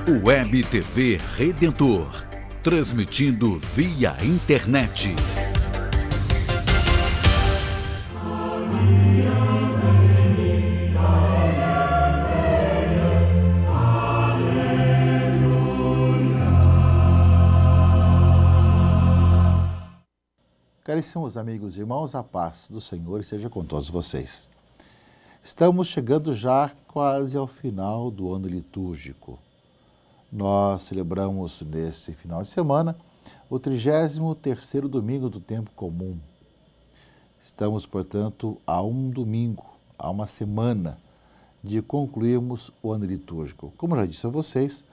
Web TV Redentor, transmitindo via internet. Caríssimos amigos e irmãos, a paz do Senhor esteja com todos vocês. Estamos chegando já quase ao final do ano litúrgico. Nós celebramos nesse final de semana o 33º domingo do tempo comum. Estamos, portanto, a um domingo, a uma semana de concluirmos o ano litúrgico. Como já disse a vocês,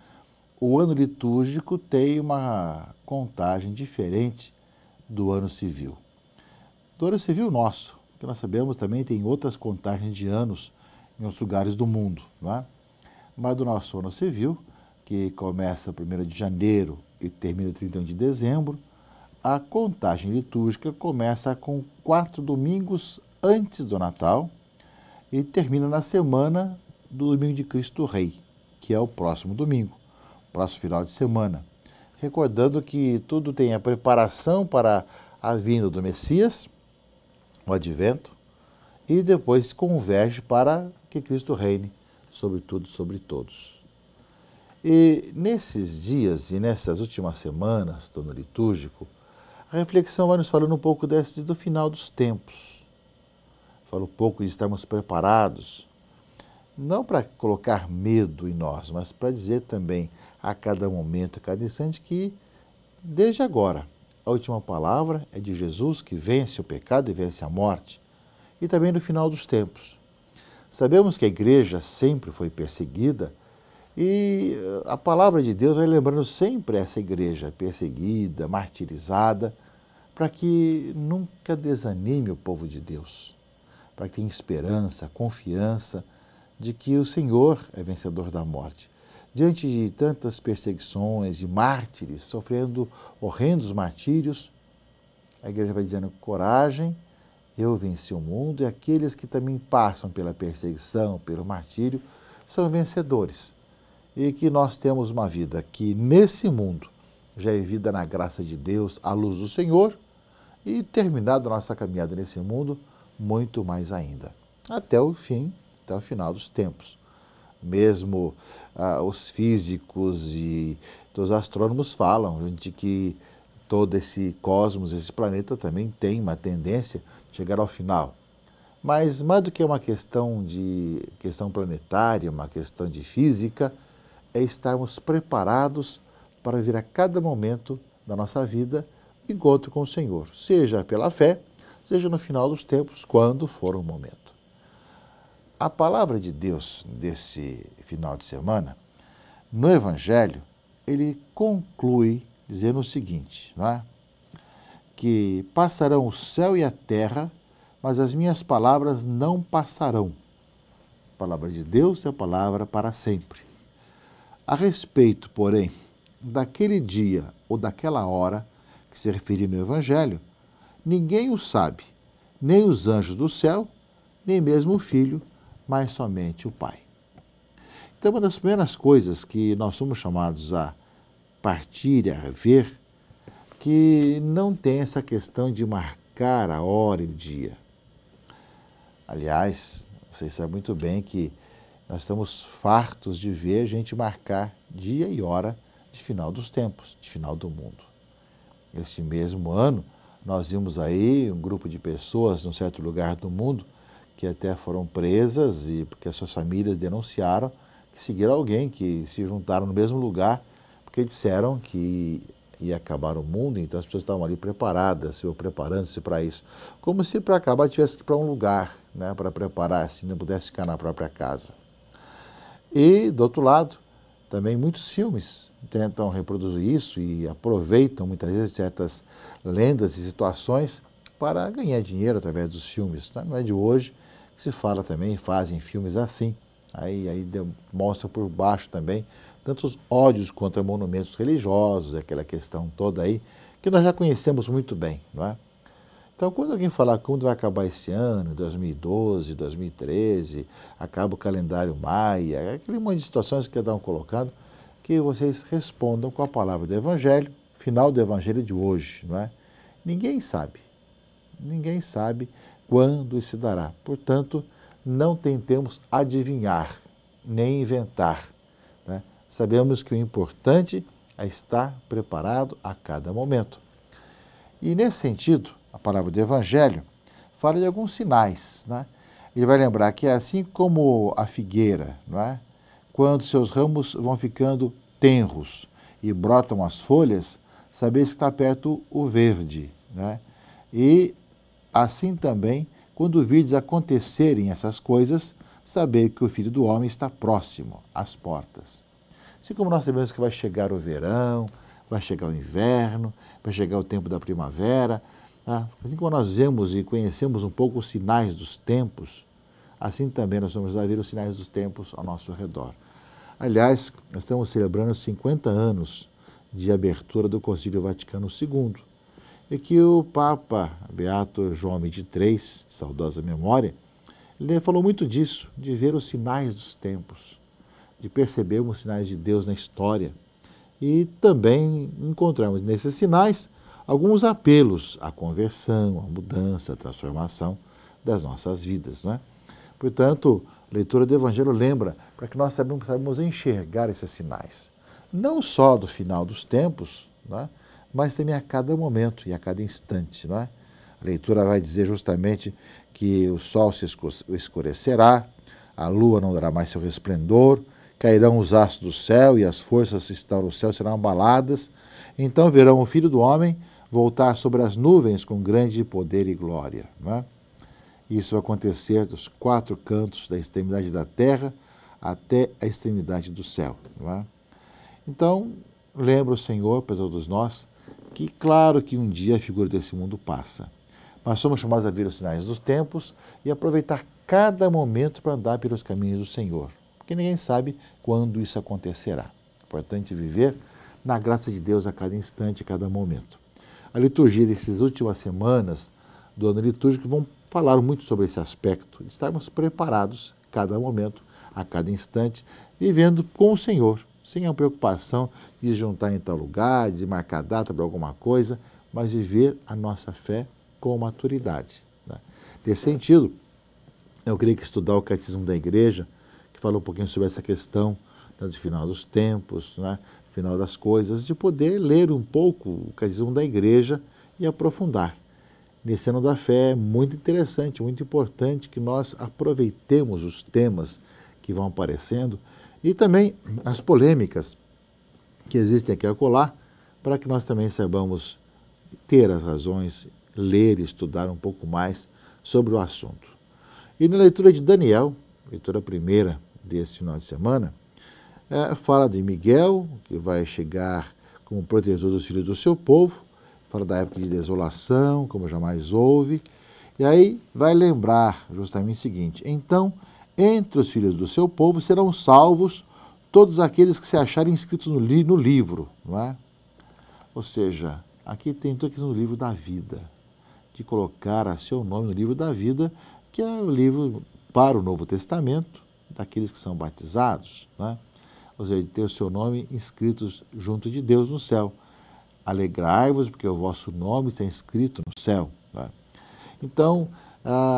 o ano litúrgico tem uma contagem diferente do ano civil. Do ano civil nosso, que nós sabemos também tem outras contagens de anos em outros lugares do mundo, não é? Mas do nosso ano civil, que começa 1º de janeiro e termina 31 de dezembro, a contagem litúrgica começa com 4 domingos antes do Natal e termina na semana do Domingo de Cristo Rei, que é o próximo domingo, próximo final de semana. Recordando que tudo tem a preparação para a vinda do Messias, o advento, e depois converge para que Cristo reine sobre tudo e sobre todos. E nesses dias e nessas últimas semanas do ano litúrgico, a reflexão vai nos falando um pouco do final dos tempos. Fala um pouco de estarmos preparados, não para colocar medo em nós, mas para dizer também a cada momento, a cada instante, que desde agora a última palavra é de Jesus, que vence o pecado e vence a morte, e também no final dos tempos. Sabemos que a igreja sempre foi perseguida e a palavra de Deus vai lembrando sempre essa igreja perseguida, martirizada, para que nunca desanime o povo de Deus, para que tenha esperança, confiança de que o Senhor é vencedor da morte. Diante de tantas perseguições e mártires, sofrendo horrendos martírios, a igreja vai dizendo: coragem, eu venci o mundo, e aqueles que também passam pela perseguição, pelo martírio, são vencedores. E que nós temos uma vida que nesse mundo já é vida na graça de Deus, à luz do Senhor, e terminada a nossa caminhada nesse mundo, muito mais ainda, até o fim, até o final dos tempos. Mesmo os físicos e os astrônomos falam de que todo esse cosmos, esse planeta também tem uma tendência de chegar ao final. Mas mais do que uma questão planetária, uma questão de física, é estarmos preparados para vir a cada momento da nossa vida encontro com o Senhor, seja pela fé, seja no final dos tempos, quando for o momento. A palavra de Deus desse final de semana, no Evangelho, ele conclui dizendo o seguinte, não é? Que passarão o céu e a terra, mas as minhas palavras não passarão. A palavra de Deus é a palavra para sempre. A respeito, porém, daquele dia ou daquela hora que se refere no Evangelho, ninguém o sabe, nem os anjos do céu, nem mesmo o Filho, mas somente o Pai. Então, uma das primeiras coisas que nós somos chamados a partir e a ver, que não tem essa questão de marcar a hora e o dia. Aliás, vocês sabem muito bem que nós estamos fartos de ver a gente marcar dia e hora de final dos tempos, de final do mundo. Este mesmo ano, nós vimos aí um grupo de pessoas num certo lugar do mundo que até foram presas e porque as suas famílias denunciaram que seguiram alguém, que se juntaram no mesmo lugar, porque disseram que ia acabar o mundo, então as pessoas estavam ali preparadas, preparando-se para isso. Como se para acabar tivesse que ir para um lugar, né, para preparar-se, não pudesse ficar na própria casa. E, do outro lado, também muitos filmes tentam reproduzir isso e aproveitam muitas vezes certas lendas e situações para ganhar dinheiro através dos filmes. Não é de hoje que se fala também, fazem filmes assim. Aí mostra por baixo também tantos ódios contra monumentos religiosos, aquela questão toda aí, que nós já conhecemos muito bem, não é? Então, quando alguém falar quando vai acabar esse ano, 2012, 2013, acaba o calendário maia, aquele monte de situações que estão colocando, que vocês respondam com a palavra do Evangelho, final do Evangelho de hoje, não é? Ninguém sabe quando se dará. Portanto, não tentemos adivinhar, nem inventar, né? Sabemos que o importante é estar preparado a cada momento. E nesse sentido, a palavra do Evangelho fala de alguns sinais, né? Ele vai lembrar que é assim como a figueira, não é? Quando seus ramos vão ficando tenros e brotam as folhas, saber que está perto o verde, né? E assim também, quando virdes acontecerem essas coisas, saber que o Filho do Homem está próximo às portas. Assim como nós sabemos que vai chegar o verão, vai chegar o inverno, vai chegar o tempo da primavera, tá? Assim como nós vemos e conhecemos um pouco os sinais dos tempos, assim também nós vamos ver os sinais dos tempos ao nosso redor. Aliás, nós estamos celebrando 50 anos de abertura do Concílio Vaticano II, e que o Papa Beato João XXIII, de saudosa memória, ele falou muito disso, de ver os sinais dos tempos, de percebermos os sinais de Deus na história e também encontramos nesses sinais alguns apelos à conversão, à mudança, à transformação das nossas vidas, não é? Portanto, a leitura do Evangelho lembra para que nós saibamos enxergar esses sinais, não só do final dos tempos, não é? Mas também a cada momento e a cada instante, não é? A leitura vai dizer justamente que o sol se escurecerá, a lua não dará mais seu resplendor, cairão os astros do céu e as forças que estão no céu serão abaladas. Então verão o Filho do Homem voltar sobre as nuvens com grande poder e glória, não é? Isso vai acontecer dos quatro cantos da extremidade da terra até a extremidade do céu, não é? Então, lembra o Senhor para todos nós que, claro que um dia a figura desse mundo passa, mas somos chamados a ver os sinais dos tempos e aproveitar cada momento para andar pelos caminhos do Senhor, porque ninguém sabe quando isso acontecerá. É importante viver na graça de Deus a cada instante, a cada momento. A liturgia dessas últimas semanas do ano litúrgico vão falar muito sobre esse aspecto, de estarmos preparados a cada momento, a cada instante, vivendo com o Senhor, sem a preocupação de juntar em tal lugar, de marcar data para alguma coisa, mas viver a nossa fé com maturidade, né? Nesse sentido, eu queria que estudar o Catecismo da Igreja, que fala um pouquinho sobre essa questão, né, do final dos tempos, né, final das coisas, de poder ler um pouco o Catecismo da Igreja e aprofundar. Nesse ano da fé é muito interessante, muito importante que nós aproveitemos os temas que vão aparecendo e também as polêmicas que existem aqui e acolá, para que nós também saibamos ter as razões, ler e estudar um pouco mais sobre o assunto. E na leitura de Daniel, leitura primeira desse final de semana, fala de Miguel, que vai chegar como protetor dos filhos do seu povo, fala da época de desolação, como jamais houve, e aí vai lembrar justamente o seguinte: então, entre os filhos do seu povo serão salvos todos aqueles que se acharem inscritos no livro, não é? Ou seja, aqui tem tudo aqui no livro da vida, de colocar a seu nome no livro da vida, que é o livro para o Novo Testamento, daqueles que são batizados, não é? Ou seja, de ter o seu nome inscritos junto de Deus no céu. Alegrai-vos, porque o vosso nome está inscrito no céu, não é? Então,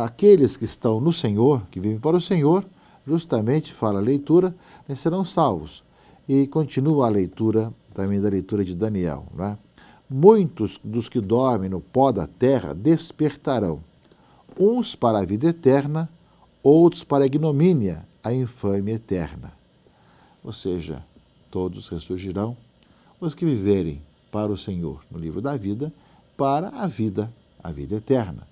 aqueles que estão no Senhor, que vivem para o Senhor, justamente, fala a leitura, serão salvos. E continua a leitura, também da leitura de Daniel, não é? Muitos dos que dormem no pó da terra despertarão, uns para a vida eterna, outros para a ignomínia, a infâmia eterna. Ou seja, todos ressurgirão, os que viverem para o Senhor no livro da vida, para a vida eterna.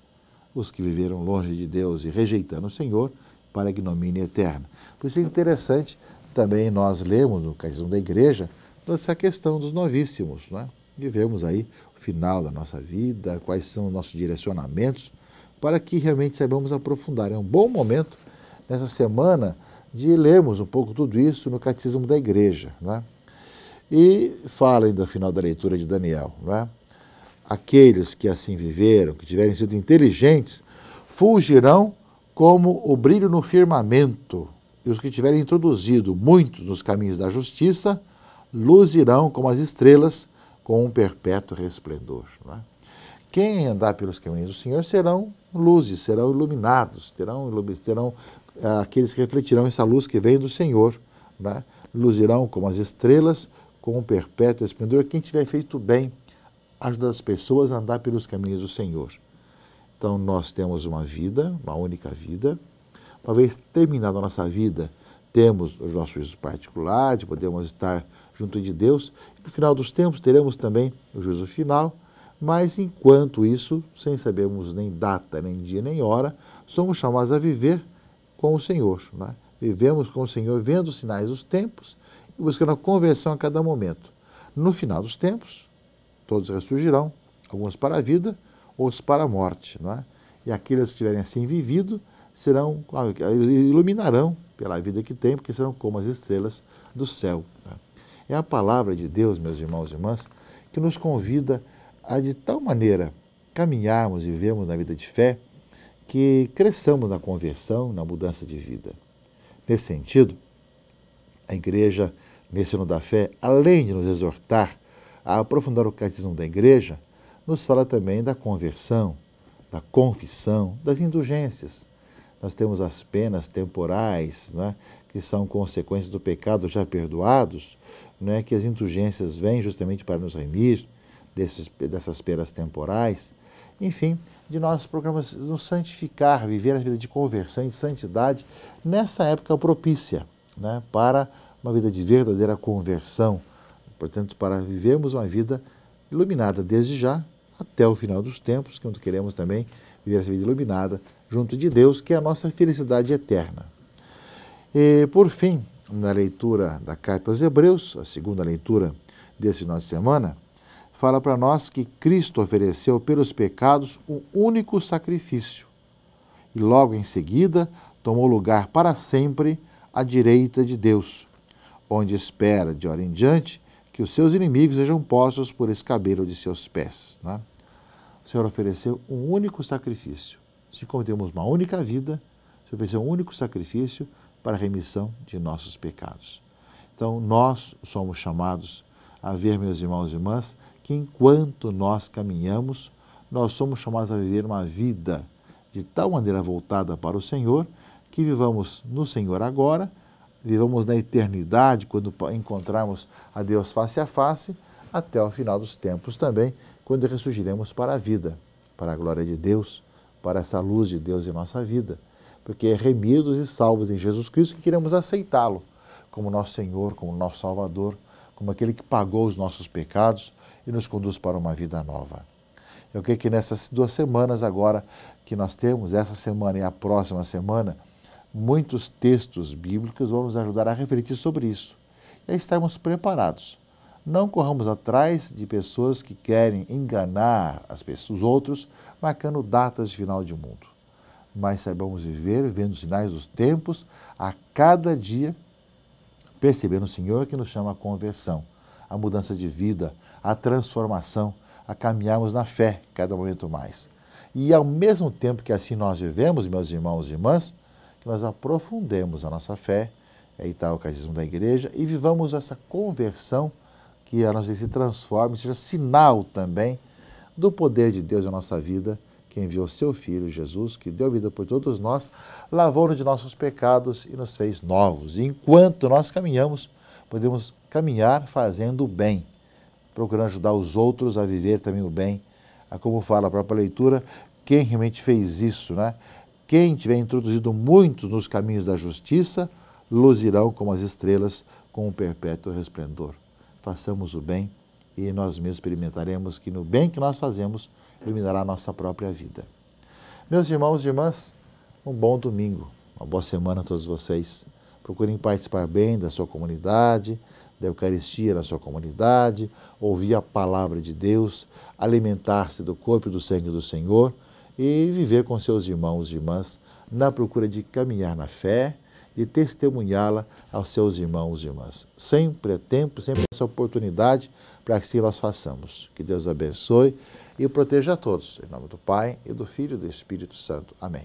Os que viveram longe de Deus e rejeitando o Senhor, para a ignomínia eterna. Por isso é interessante também nós lemos no Catecismo da Igreja essa questão dos novíssimos, né? Vivemos aí o final da nossa vida, quais são os nossos direcionamentos, para que realmente saibamos aprofundar. É um bom momento nessa semana de lermos um pouco tudo isso no Catecismo da Igreja, né? E fala ainda no final da leitura de Daniel, né? Aqueles que assim viveram, que tiverem sido inteligentes, fulgirão como o brilho no firmamento, e os que tiverem introduzido muitos nos caminhos da justiça, luzirão como as estrelas com um perpétuo resplendor. Não é? Quem andar pelos caminhos do Senhor serão luzes, serão iluminados, serão aqueles que refletirão essa luz que vem do Senhor. Não é? Luzirão como as estrelas com um perpétuo resplendor. Quem tiver feito bem, ajuda as pessoas a andar pelos caminhos do Senhor. Então nós temos uma vida, uma única vida. Uma vez terminada a nossa vida, temos o nosso juízo particular, de podemos estar junto de Deus. E no final dos tempos teremos também o juízo final, mas enquanto isso, sem sabermos nem data, nem dia, nem hora, somos chamados a viver com o Senhor. Não é? Vivemos com o Senhor, vendo os sinais dos tempos e buscando a conversão a cada momento. No final dos tempos, todos ressurgirão, alguns para a vida, outros para a morte. Não é? E aqueles que tiverem assim vivido, iluminarão pela vida que tem, porque serão como as estrelas do céu. É a palavra de Deus, meus irmãos e irmãs, que nos convida a de tal maneira caminharmos e vivermos na vida de fé que cresçamos na conversão, na mudança de vida. Nesse sentido, a igreja, nesse ano da fé, além de nos exortar a aprofundar o catecismo da igreja, nos fala também da conversão, da confissão, das indulgências. Nós temos as penas temporais, né, que são consequências do pecado já perdoados, né, que as indulgências vêm justamente para nos remir dessas penas temporais. Enfim, de nós procuramos nos santificar, viver a vida de conversão e de santidade nessa época propícia, né, para uma vida de verdadeira conversão. Portanto, para vivermos uma vida iluminada desde já até o final dos tempos, que queremos também viver essa vida iluminada junto de Deus, que é a nossa felicidade eterna. E, por fim, na leitura da Carta aos Hebreus, a segunda leitura desse final de semana, fala para nós que Cristo ofereceu pelos pecados um único sacrifício e logo em seguida tomou lugar para sempre à direita de Deus, onde espera de hora em diante que os seus inimigos sejam postos por escabelo de seus pés. Né? O Senhor ofereceu um único sacrifício. Se cometemos uma única vida, o Senhor ofereceu um único sacrifício para a remissão de nossos pecados. Então, nós somos chamados a ver, meus irmãos e irmãs, que enquanto nós caminhamos, nós somos chamados a viver uma vida de tal maneira voltada para o Senhor, que vivamos no Senhor agora, vivamos na eternidade, quando encontrarmos a Deus face a face, até o final dos tempos também, quando ressurgiremos para a vida, para a glória de Deus, para essa luz de Deus em nossa vida, porque é remidos e salvos em Jesus Cristo que queremos aceitá-lo como nosso Senhor, como nosso Salvador, como aquele que pagou os nossos pecados e nos conduz para uma vida nova. Eu creio que nessas 2 semanas agora que nós temos, essa semana e a próxima semana, muitos textos bíblicos vão nos ajudar a refletir sobre isso e a estarmos preparados. Não corramos atrás de pessoas que querem enganar os outros, marcando datas de final de mundo. Mas saibamos viver, vendo os sinais dos tempos, a cada dia, percebendo o Senhor que nos chama a conversão, a mudança de vida, a transformação, a caminharmos na fé cada momento mais. E ao mesmo tempo que assim nós vivemos, meus irmãos e irmãs, que nós aprofundemos a nossa fé, aí está o catecismo da igreja, e vivamos essa conversão, que a nossa vida se transforme, seja sinal também do poder de Deus na nossa vida, que enviou seu Filho Jesus, que deu vida por todos nós, lavou-nos de nossos pecados e nos fez novos. E enquanto nós caminhamos, podemos caminhar fazendo o bem, procurando ajudar os outros a viver também o bem. Como fala a própria leitura, quem realmente fez isso, né? Quem tiver introduzido muitos nos caminhos da justiça, luzirão como as estrelas com um perpétuo resplendor. Façamos o bem e nós mesmos experimentaremos que no bem que nós fazemos, iluminará a nossa própria vida. Meus irmãos e irmãs, um bom domingo, uma boa semana a todos vocês. Procurem participar bem da sua comunidade, da Eucaristia na sua comunidade, ouvir a palavra de Deus, alimentar-se do corpo e do sangue do Senhor e viver com seus irmãos e irmãs na procura de caminhar na fé, de testemunhá-la aos seus irmãos e irmãs. Sempre é tempo, sempre é essa oportunidade para que assim nós façamos. Que Deus abençoe e o proteja a todos. Em nome do Pai, e do Filho e do Espírito Santo. Amém.